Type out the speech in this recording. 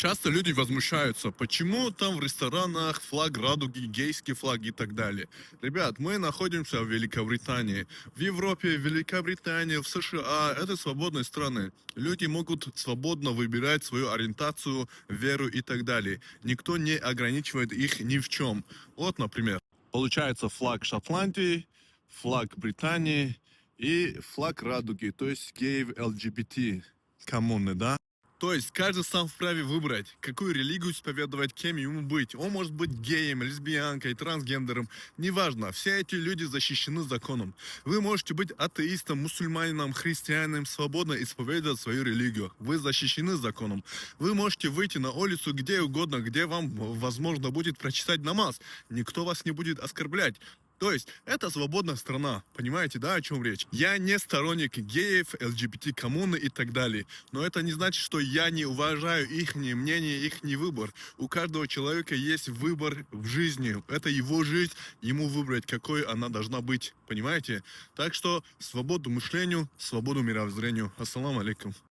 Часто люди возмущаются, почему там в ресторанах флаг радуги, гейский флаг и так далее. Ребят, мы находимся в Великобритании. В Европе, в Великобритании, в США это свободные страны. Люди могут свободно выбирать свою ориентацию, веру и так далее. Никто не ограничивает их ни в чем. Вот, например, получается флаг Шотландии, флаг Британии и флаг радуги, то есть геев ЛГБТ коммуны, да? То есть каждый сам вправе выбрать, какую религию исповедовать, кем ему быть. Он может быть геем, лесбиянкой, трансгендером. Неважно, все эти люди защищены законом. Вы можете быть атеистом, мусульманином, христианином, свободно исповедовать свою религию. Вы защищены законом. Вы можете выйти на улицу где угодно, где вам возможно будет прочитать намаз. Никто вас не будет оскорблять. То есть, это свободная страна, понимаете, да, о чем речь? Я не сторонник геев, ЛГБТ-коммуны и так далее, но это не значит, что я не уважаю их мнение, их выбор. У каждого человека есть выбор в жизни, это его жизнь, ему выбрать, какой она должна быть, понимаете? Так что, свободу мышлению, свободу мировоззрению. Ассаламу алейкум.